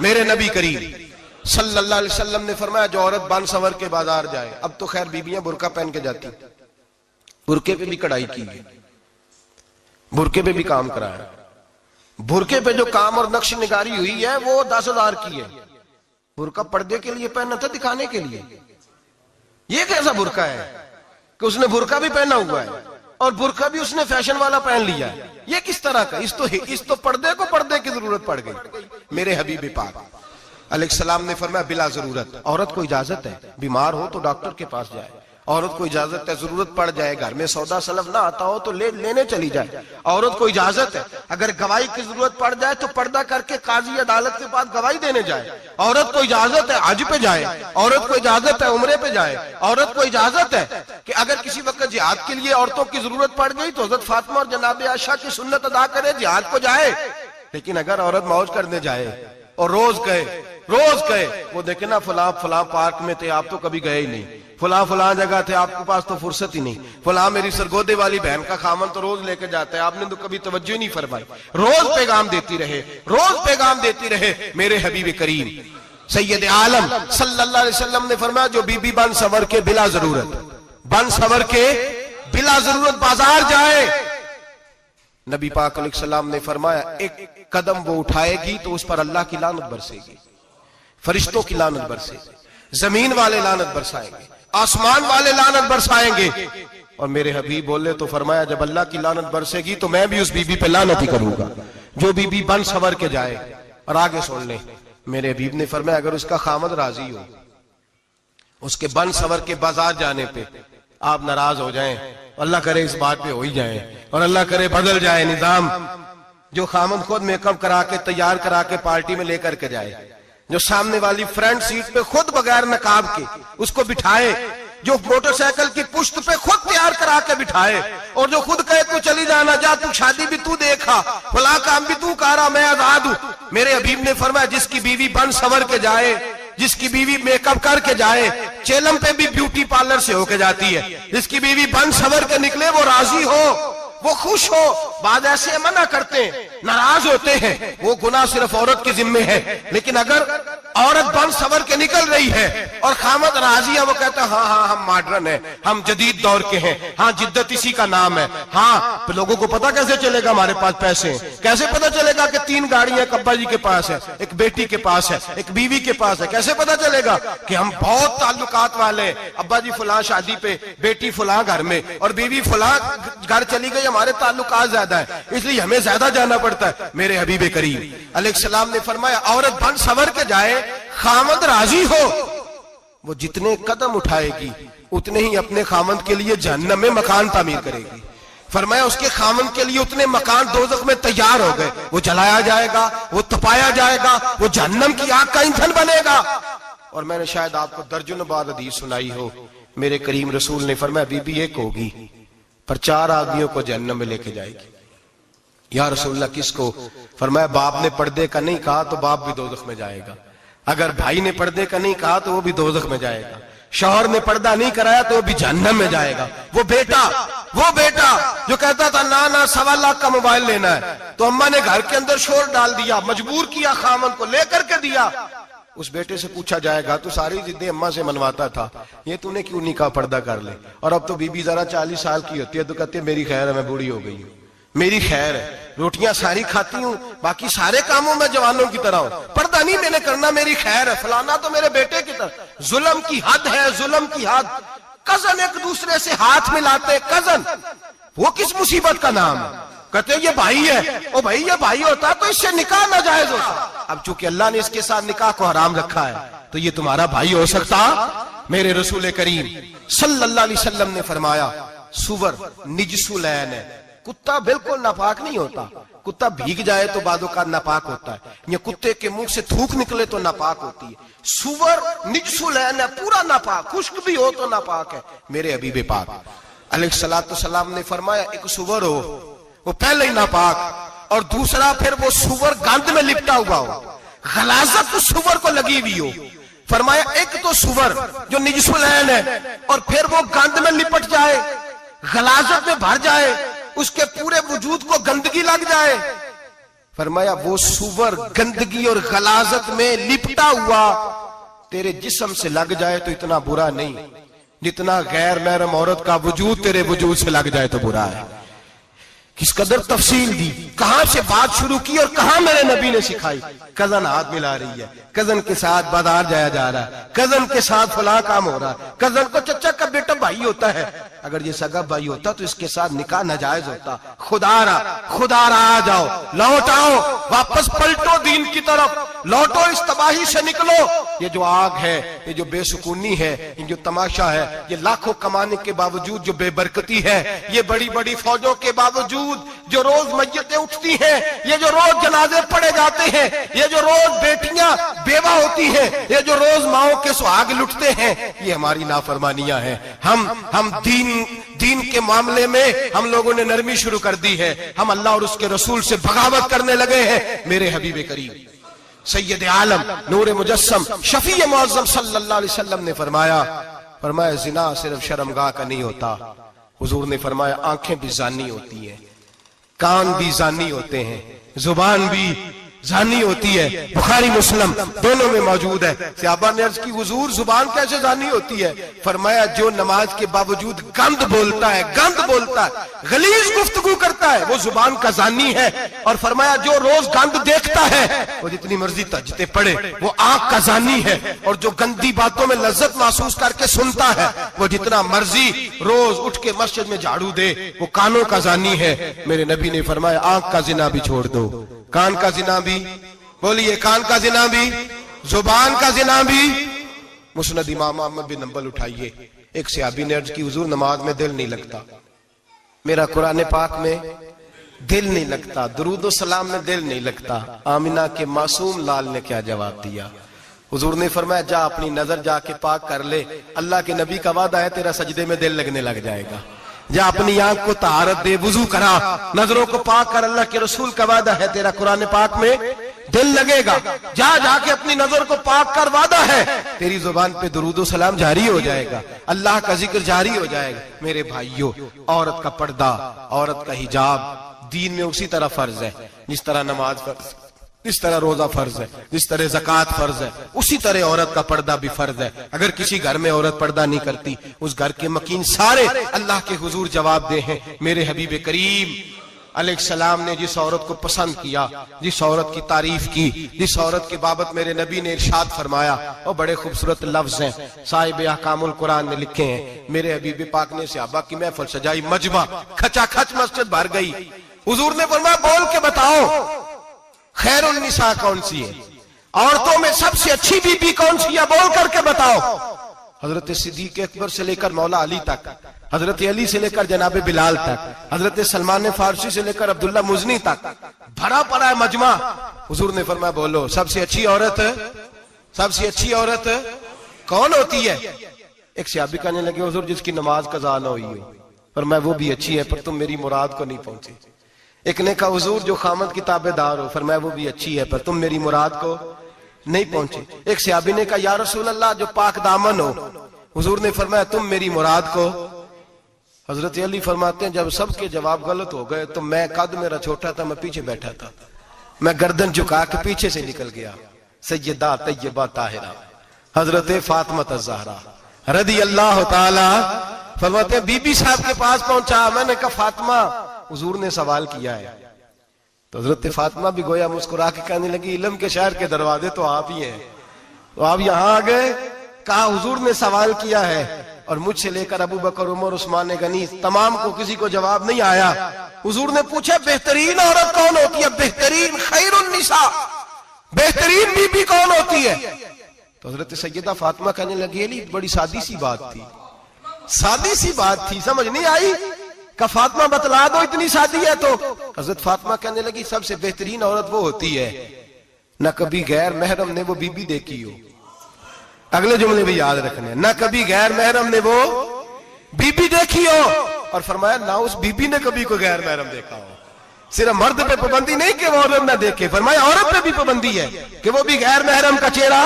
मेरे नबी करीम सल्लल्लाहु अलैहि वसल्लम ने फरमाया जो औरत बन सवर के बाजार जाए, अब तो खैर बीबियां बुरका पहन के जाती, बुरके पे भी कढ़ाई की है, बुरके पे भी काम कराया, बुरके पे जो काम और नक्श निगारी हुई है वो 10,000 की है। बुरका पर्दे के लिए पहना था, दिखाने के लिए। ये कैसा बुरका है कि उसने बुरका भी पहना हुआ है और बुरका भी उसने फैशन वाला पहन लिया है। ये किस तरह का? इस तो पर्दे को पर्दे की जरूरत पड़ गई। मेरे हबीब पाक अलैहिस्सलाम ने फरमाया बिला जरूरत, औरत को इजाजत है, बीमार हो तो डॉक्टर के पास जाए, औरत को इजाजत है, जरूरत पड़ जाए, घर में सौदा सलफ ना आता हो तो लेने चली जाए, औरत को इजाजत है। अगर गवाही की जरूरत पड़ जाए तो पर्दा करके काजी अदालत के पास गवाही देने जाए, औरत को इजाजत है हज पे जाए, औरत को इजाजत है उम्रे पे जाए, औरत को इजाजत है कि अगर किसी वक्त जिहाद के लिए औरतों की जरूरत पड़ गई तो हजरत फातिमा और जनाब आयशा की सुन्नत अदा करे, जिहाद को जाए। लेकिन अगर औरत मौज करने जाए और रोज कहे वो देखे ना फला पार्क में थे, आप तो कभी गए ही नहीं, फला जगह थे, आपके पास तो फुर्सत ही नहीं, फला मेरी सरगोदे वाली बहन का खामन तो रोज लेके जाता है, आपने तो कभी तवज्जो नहीं फरमाई। रोज पैगाम देती रहे मेरे हबीब करीम सैयद आलम सल्लल्लाहु अलैहि वसल्लम ने फरमाया जो बीबी बन सवर के बिला जरूरत बाजार जाए, नबी पाक अलैहिस्सलाम ने फरमाया एक कदम वो उठाएगी तो उस पर अल्लाह की लानत बरसेगी, फरिश्तों की लानत बरसेगी, जमीन वाले लानत बरसाएंगे, आसमान वाले लानत बरसाएंगे। और मेरे हबीब बोले तो फरमाया जब अल्लाह की लानत बरसेगी तो मैं भी उस बीबी पे लानत ही करूंगा जो बीबी बन सवर के जाए। और आगे सुन ले, मेरे हबीब ने फरमाया अगर उसका खामद राजी हो उसके बन सवर के बाजार जाने पे, आप नाराज हो जाएं, अल्लाह करे इस बात पे हो ही जाए और अल्लाह करे बदल जाए निजाम, जो खामद खुद मेकअप करा के तैयार करा के पार्टी में लेकर के जाए, जो सामने वाली फ्रंट सीट पे खुद बगैर नकाब के उसको बिठाए, जो मोटरसाइकिल की पुश्त पे खुद तैयार करा के बिठाए और जो खुद कहे तू चली जाना, जा तू शादी भी तू देखा, फला काम भी तू करा, मैं आजाद हूं। मेरे हबीब ने फरमाया जिसकी बीवी बन सवर के जाए, जिसकी बीवी मेकअप करके जाए, चेलम पे भी ब्यूटी पार्लर से होके जाती है, जिसकी बीवी बन सवर के निकले वो राजी हो, वो खुश हो। बाद ऐसे मना करते हैं, नाराज होते हैं, वो गुनाह सिर्फ औरत के जिम्मे है। लेकिन अगर औरत बन सवर के निकल रही है और खामद राजी है, वो कहता है हाँ हम मॉडर्न है, हम जदीद दौर के हैं, हाँ जिद्दत इसी का नाम है, हाँ तो लोगों को पता कैसे चलेगा हमारे पास पैसे हैं, कैसे पता चलेगा कि 3 गाड़ियां अब्बा जी के पास है, एक बेटी के पास है, एक बीवी के पास है, कैसे पता चलेगा कि हम बहुत ताल्लुकात वाले, अब्बा जी फुला शादी पे, बेटी फुला घर में और बीवी फुला घर चली गई, हमारे ताल्लुकात ज्यादा है इसलिए हमें ज्यादा जाना पड़ता है। मेरे हबीब करीम अलैहिस्सलाम ने फरमाया औरत बन सवर के जाए, खामद राजी हो, वो जितने कदम उठाएगी उतने ही अपने खामद के लिए जहन्नम में मकान तामीर करेगी। फरमाया उसके खामद के लिए उतने मकान दोज़ख में तैयार हो गए, वो जलाया जाएगा, वो तपाया जाएगा, वो जहन्नम की आग का ईंधन बनेगा। और मैंने शायद आपको दर्जनों बार हदीस सुनाई हो, मेरे करीम रसूल ने फरमाया बीबी एक होगी पर 4 आदमियों को जहन्नम में लेके जाएगी। या रसूलल्लाह किसको? फरमाया बाप ने पर्दे का नहीं कहा तो बाप भी दोज़ख में जाएगा, अगर भाई ने पर्दे का नहीं कहा तो वो भी दोज़ख में जाएगा, शौहर ने पर्दा नहीं कराया तो वो भी जहन्नम में जाएगा। वो बेटा जो कहता था ना 1.25 लाख का मोबाइल लेना है तो अम्मा ने घर के अंदर शोर डाल दिया, मजबूर किया, खामन को लेकर के दिया। उस बेटे से पूछा जाएगा तू सारी जिद्दें अम्मा से मनवाता था, ये तूने क्यों नहीं कहा पर्दा कर ले? और अब तो बीबी जरा 40 साल की होती है तो कहती है मेरी खैर है, मैं बूढ़ी हो गई हूँ, मेरी खैर है, रोटियां सारी खाती हूँ, बाकी सारे कामों में जवानों की तरह हूं, पर्दा नहीं मैंने करना, मेरी खैर है, फलाना तो मेरे बेटे की तरह। जुल्म की हद है, जुल्म की हद। कजन एक दूसरे से हाथ मिलाते, कजन, वो किस मुसीबत का नाम है? कहते ये भाई है, ओ भाई ये भाई होता तो इससे निकाह नाजायज होता, अब चूंकि अल्लाह ने इसके साथ निकाह को हराम रखा है तो ये तुम्हारा भाई हो सकता? मेरे रसूल करीम सल्लल्लाहु अलैहि वसल्लम ने फरमाया सुवर निजसुलैन है, कुत्ता बिल्कुल नापाक नहीं होता, कुत्ता भीग जाए तो बादों का नापाक होता है, या कुत्ते के मुंह से थूक निकले तो नापाक होती है। सुवर निजसुलैन है, पूरा नापाक, खुश्क भी हो तो नापाक है। मेरे हबीब पाक अलैहिस्सलातु वस्सलाम ने फरमाया एक सुवर हो वो पहले ही नापाक, और दूसरा फिर वो सुवर गंद में लिपटा हुआ हो, गलाजत उस सुवर को लगी हुई हो। फरमाया एक तो सुवर जो निजसुलैन है और फिर वो गंद में लिपट जाए, गलाजत में भर जाए, उसके पूरे वजूद को गंदगी लग जाए, फरमाया वो सुवर गंदगी और गलाजत में लिपटा हुआ तेरे जिस्म से लग जाए तो इतना बुरा नहीं, जितना गैर महरम औरत का वजूद तेरे वजूद से लग जाए तो बुरा है। किस कदर तफसील दी, कहां से बात शुरू की और कहां मेरे नबी ने सिखाई। कजन हाथ मिला रही है, कजन के साथ बाजार जाया जा रहा है, कजन के साथ फला काम हो रहा है, कजन को चचा का बेटा भाई होता है, अगर ये सगा भाई होता तो इसके साथ निकाह नाजायज होता। खुदारा आ जाओ, लौट आओ, वापस पलटो दीन की तरफ, लौटो, इस तबाही से निकलो। ये जो आग है, ये जो बेसुकूनी है, ये जो तमाशा है, ये लाखों कमाने के बावजूद जो बेबरकती है, ये बड़ी बड़ी फौजों के बावजूद जो रोज मय्यतें उठती हैं, ये जो रोज जनाजे पड़े जाते हैं, ये जो रोज बेटियां बेवा होती हैं, ये जो रोज माओ के सुहाग लुटते हैं, ये हमारी नाफरमानियां हैं। हम दीन के मामले में हम लोगों ने नरमी शुरू कर दी है, हम अल्लाह और उसके रसूल से बगावत करने लगे हैं। मेरे हबीब करीम सैयद आलम नूर मुजस्सम शफी मुअज़्ज़म सल्लल्लाहु अलैहि वसल्लम ने फरमाया जिना सिर्फ शर्मगाह का नहीं होता। हुजूर ने फरमाया आंखें भी जानी होती हैं, कान भी जानी होते हैं, जुबान भी जानी होती है। बुखारी मुस्लिम दोनों में मौजूद है। सहाबा ने अर्ज की हुजूर जुबान कैसे जानी होती है? फरमाया जो नमाज के बावजूद गंद बोलता है, गलीज गुफ्तगू करता है, वो जुबान का जानी है। और फरमाया जो रोज गंद देखता है, वो जितनी मर्जी तजते पड़े, वो आंख का जानी है। और जो गंदी बातों में लज्जत महसूस करके सुनता है, वो जितना मर्जी रोज उठ के मस्जिद में झाड़ू दे, वो कानों का जानी है। मेरे नबी ने फरमाया आंख का जिना भी छोड़ दो, कान का जिना भी, बोलिए कान का जिना भी, जुबान का जिना भी। मुस्नद इमाम अहमद बिन हंबल उठाइए, एक सहाबी ने अर्ज की हुजूर नमाज में दिल नहीं लगता, मेरा कुरान पाक में दिल नहीं लगता, दुरूद सलाम में दिल नहीं लगता। आमिना के मासूम लाल ने क्या जवाब दिया? हुजूर ने फरमाया जा अपनी नजर जाके पाक कर ले, अल्लाह के नबी का वादा है तेरा सजदे में दिल लगने लग जाएगा। जा अपनी आंख को तहारत दे, वुजू करा, नजरों को पाक कर, अल्लाह के रसूल का वादा है तेरा कुरान पाक में दिल लगेगा। जाके अपनी नजर को पाक कर, वादा है तेरी जुबान पे दुरूद सलाम जारी हो जाएगा, अल्लाह का जिक्र जारी हो जाएगा। मेरे भाइयों, औरत का पर्दा, औरत का हिजाब दीन में उसी तरह फर्ज है जिस तरह नमाज फर्ज, जिस तरह रोजा फर्ज है, जिस तरह ज़कात फर्ज है, उसी तरह औरत का पर्दा भी फर्ज है। अगर किसी घर में औरत पर्दा नहीं करती, उस घर के मकीन सारे अल्लाह के हुजूर जवाब दे हैं। मेरे हबीब करीम अलैहिस्सलाम ने जिस औरत को पसंद किया, जिस औरत की तारीफ की, जिस औरत की बाबत मेरे नबी ने इरशाद फरमाया, और बड़े खूबसूरत लफ्ज हैं, साहिब अहकामुल कुरान ने लिखे हैं। मेरे हबीब पाक ने सहाबा की महफिल सजाई, मजमा खचाखच मस्जिद भर गई। हुजूर ने फरमाया बोल के बताओ खैरुन निसा कौन सी है, औरतों में सबसे अच्छी बीबी कौन सी है, बोल करके बताओ। हजरत सिद्दीक अकबर से लेकर मौला अली तक, हजरत अली से लेकर जनाब बिलाल तक, हजरत सलमान फारसी से लेकर अब्दुल्ला मुजनी तक भरा पड़ा है मजमा। हुजूर ने फरमाया बोलो सबसे अच्छी औरत, सबसे अच्छी औरत कौन होती है? एक सहाबी कहने लगे हुजूर जिसकी नमाज कज़ा न हुई हो। फरमाया वो भी अच्छी है पर तुम मेरी मुराद को नहीं पहुंचे। एक ने कहा हुजूर जो खामद की ताबेदार हो। फरमाया वो भी अच्छी है पर तुम मेरी मुराद को नहीं पहुंचे। एक सहाबी ने कहा या रसूल अल्लाह जो पाक दामन हो। हुजूर ने फरमाया तुम मेरी मुराद को। हजरत अली फरमाते हैं जब सबके जवाब गलत हो गए तो मैं, कद मेरा छोटा था, मैं पीछे बैठा था, मैं गर्दन झुका के पीछे से निकल गया। सैयदा तैयबा ताहिरा हजरत फातिमा ज़हरा रदी अल्लाह ताला फरमाते हैं बीबी साहब के पास पहुंचा। मैंने कहा फातिमा हुजूर ने सवाल किया है। तो हजरत फातिमा भी गोया मुस्कुरा के कहने लगी इल्म के शहर के दरवाजे तो आप ही हैं, तो आप यहाँ आ गए। कहा हुजूर ने सवाल किया है और मुझसे लेकर अबू बकर, उमर, उस्मान गनी तमाम को किसी को जवाब नहीं आया। हुजूर ने पूछा बेहतरीन औरत कौन होती है? बेहतरीन खैरुन निसा, बेहतरीन बीबी कौन होती है? तो हजरत सैयदा फातिमा कहने लगी अली बड़ी सादी सी बात थी, सादी सी बात थी, समझ नहीं आई। का फातिमा बतला दो इतनी सादी है तो। हजरत फातिमा कहने लगी सबसे बेहतरीन औरत वो होती है न कभी गैर महरम ने वो बीबी देखी हो। अगले जुमले भी याद रखने, न कभी गैर महरम ने वो बीबी देखी हो। और फरमाया ना उस बीबी ने कभी कोई गैर महरम देखा हो। सिर्फ मर्द पे पाबंदी नहीं कि वो औरत ना देखे, फरमाया औरत पे भी पाबंदी है कि वो भी गैर महरम का चेहरा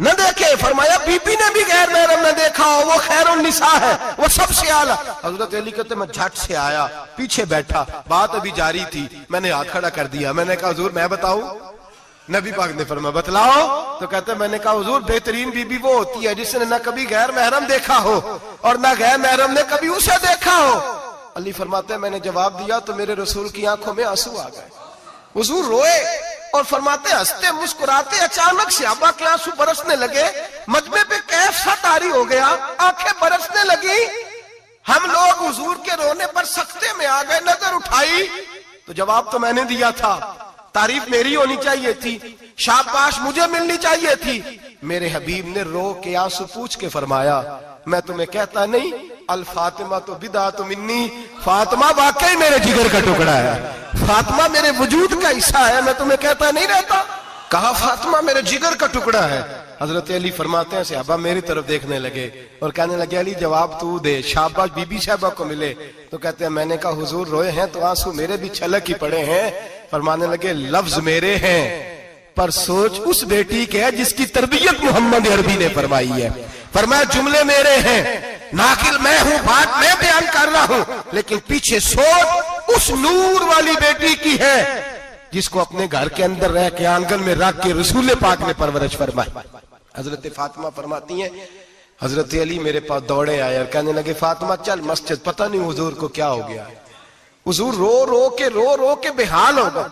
न देखे। फरमाया बीबी ने भी गैर महरम न देखा हो, वो खैरुन निसा है, वो सबसे आला। हजरत अली कहते मैं झट से आया, पीछे बैठा, बात अभी जारी थी, मैंने हाथ खड़ा कर दिया। मैंने कहा हुजूर मैं बताऊं? नबी पाक ने फरमाया बतलाओ। तो कहते मैंने कहा हुजूर बेहतरीन बीबी वो होती है जिसने न कभी गैर महरम देखा हो और न गैर महरम ने कभी उसे देखा हो। अली फरमाते मैंने जवाब दिया तो मेरे रसूल की आंखों में आंसू आ गए। हुजूर रोए और फरमाते हंसते मुस्कुराते अचानक सहाबा के आंसू बरसने लगे। मजमे पे कैफ सा तारी हो गया, आंखें बरसने लगी। हम लोग हुजूर के रोने पर सख्ते में आ गए। नजर उठाई तो जवाब तो मैंने दिया था, तारीफ मेरी होनी चाहिए थी, शाबाश मुझे मिलनी चाहिए थी। मेरे हबीब ने रो के आंसू पूछ के फरमाया मैं तुम्हें कहता नहीं अल फातिमा तो बिदा तो मिन्नी, फातिमा वाकई मेरे जिगर का टुकड़ा है, फातिमा मेरे वजूद का हिस्सा है, मैं तुम्हें कहता नहीं रहता। कहा फातिमा मेरे जिगर का टुकड़ा है। हजरत अली फरमाते हैं सहाबा मेरी तरफ देखने लगे और कहने लगे अली जवाब तू दे, शाबाश बीबी साहबा को मिले। तो कहते हैं मैंने कहा हुजूर रोए हैं तो आंसू मेरे भी छलक ही पड़े हैं। फरमाने लगे लफ्ज मेरे हैं पर सोच उस बेटी के है जिसकी तरबियत मोहम्मद अरबी ने फरमाई है। फरमाया जुमले मेरे हैं, नाकिल मैं हूं, बात मैं बयान कर रहा हूं, लेकिन पीछे सोच उस नूर वाली बेटी की है जिसको अपने घर के अंदर रह के आंगन में रख के रसूल पाक ने परवरिश फरमाई। हजरत फातिमा फरमाती हैं हजरत अली मेरे पास दौड़े आए और कहने लगे फातिमा चल मस्जिद, पता नहीं हुजूर को क्या हो गया है। हुजूर रो रो के बेहाल हो गए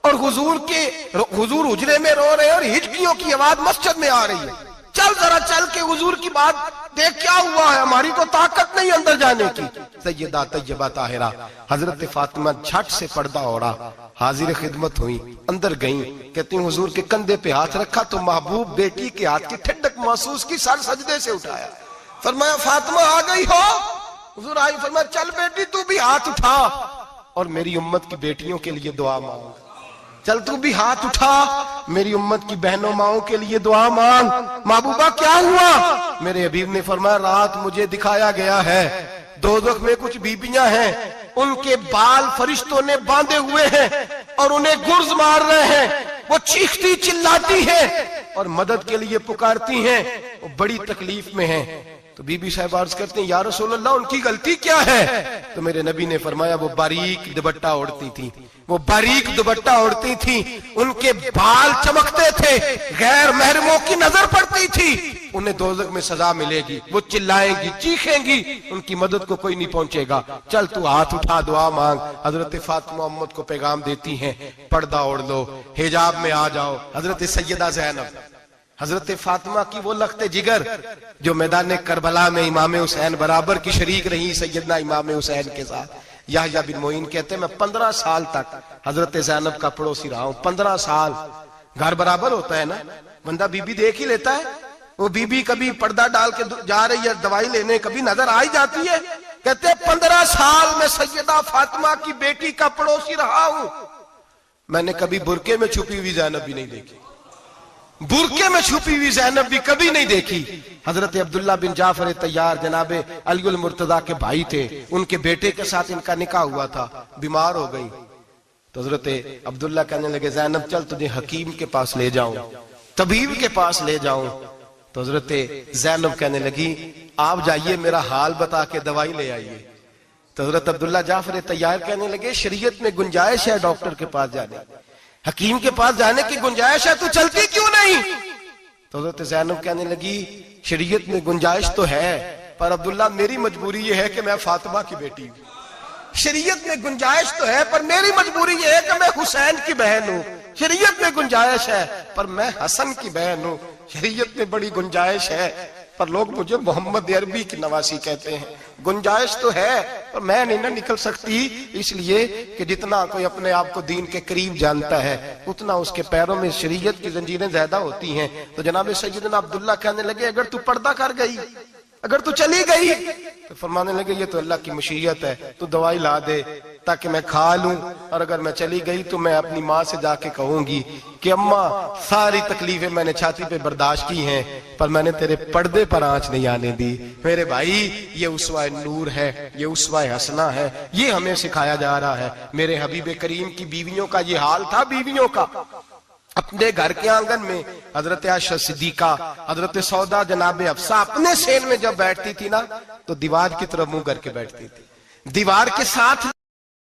और हुजूर हुजरे में रो रहे हैं और हिचकियों की आवाज मस्जिद में आ रही है। चल जरा चल के हुजूर की बात देख क्या हुआ है, हमारी तो ताकत नहीं अंदर जाने की। सैयदा तैयबा ताहिरा हजरत फातिमा झट से पर्दा ओढ़ा, हाजिर खिदमत हुई, अंदर गई। कहती हुजूर के कंधे पे हाथ रखा तो महबूब बेटी के हाथ की ठंडक महसूस की, सर सजदे से उठाया। फरमाया फातिमा आ गई हो? हुजूर आई। फरमाया चल बेटी तू भी हाथ उठा और मेरी उम्मत की बेटियों के लिए दुआ मांग। चल तू भी हाथ उठा, मेरी उम्मत की बहनों माओं के लिए दुआ मांग। महबूबा क्या हुआ? मेरे हबीब ने फरमाया रात मुझे दिखाया गया है दोज़ख में कुछ बीबियां हैं, उनके बाल फरिश्तों ने बांधे हुए हैं और उन्हें गुर्ज मार रहे हैं। वो चीखती चिल्लाती हैं और मदद के लिए पुकारती हैं, वो बड़ी तकलीफ में हैं। तो बीबी साहब अर्ज करते हैं या रसूल अल्लाह उनकी गलती क्या है? तो मेरे नबी ने फरमाया वो बारीक दुपट्टा ओढ़ती थी, वो बारीक दुपट्टा ओढ़ती थी, उनके बाल चमकते थे, गैर महरमों की नजर पड़ती थी, उन्हें दोज़ख में सजा मिलेगी, वो चिल्लाएंगी चीखेंगी, उनकी मदद को कोई नहीं पहुंचेगा। चल तू हाथ उठा दुआ मांग। हजरत फातिमा उम्मत को पैगाम देती हैं पर्दा ओढ़ लो, हिजाब में आ जाओ। हजरत सैयदा ज़ैनब हजरत फातिमा की वो लख्ते जिगर जो मैदान करबला में इमाम हुसैन बराबर की शरीक रही सैयदना इमाम हुसैन के साथ। याह्या बिन मोइन कहते हैं मैं 15 साल तक हजरत ज़ैनब का पड़ोसी रहा हूं। 15 साल, घर बराबर होता है ना, बंदा बीबी देख ही लेता है। वो बीबी कभी पर्दा डाल के जा रही है दवाई लेने, कभी नजर आ ही जाती है। कहते 15 साल में सैयदा फातिमा की बेटी का पड़ोसी रहा हूं, मैंने कभी बुरके में छुपी हुई ज़ैनब भी नहीं देखी, बुरके में छुपी हुई ज़ैनब भी कभी नहीं देखी। हजरत अब्दुल्ला बिन जाफर तैयार जनाबे अली मुर्तजा के भाई थे, उनके बेटे के साथ इनका निकाह हुआ था, बीमार हो गई। तो हजरत अब्दुल्ला कहने लगे ज़ैनब चल तुझे हकीम के पास ले जाऊं, तबीब के पास ले जाऊं। तो हजरत ज़ैनब कहने लगी आप जाइए मेरा हाल बता के दवाई ले आइए। तो हजरत अब्दुल्ला जाफर तैयार कहने लगे शरीयत में गुंजाइश है डॉक्टर के पास जाने, हकीम के पास जाने की गुंजाइश है, तू चलती क्यों नहीं? तो हज़रत ज़ैनब कहने लगी शरीयत में गुंजाइश तो है पर अब्दुल्ला मेरी मजबूरी ये है कि मैं फातिमा की बेटी हूं। शरीयत में गुंजाइश तो है पर मेरी मजबूरी ये है कि मैं हुसैन की बहन हूं। शरीयत में गुंजाइश है पर मैं हसन की बहन हूं। शरीयत में बड़ी गुंजाइश है पर लोग मुझे मोहम्मद अरबी की नवासी कहते हैं। गुंजाइश तो है पर मैं नहीं ना निकल सकती, इसलिए कि जितना कोई अपने आप को दीन के करीब जानता है उतना उसके पैरों में शरीयत की जंजीरें ज्यादा होती हैं। तो जनाब सैयदना अब्दुल्ला कहने लगे अगर तू पर्दा कर गई, अगर तू चली गई, तो फरमाने लगे ये तो अल्लाह की मशीयत है, तू दवाई ला दे ताकि मैं खा लूं, और अगर मैं चली गई तो मैं अपनी माँ से जाके कहूंगी कि अम्मा सारी तकलीफें मैंने छाती पे बर्दाश्त की हैं पर मैंने तेरे पर्दे पर आंच नहीं आने दी। मेरे भाई ये उसवाए नूर है, ये उसवाए हसना है, ये हमें सिखाया जा रहा है। मेरे हबीब करीम की बीवियों का ये हाल था, बीवियों का अपने घर के आंगन में हजरत आयशा सिद्दीका, हजरत सौदा, जनाब हफ्सा अपने सेन में जब बैठती थी ना, तो दीवार की तरफ मुंह करके बैठती थी, दीवार के साथ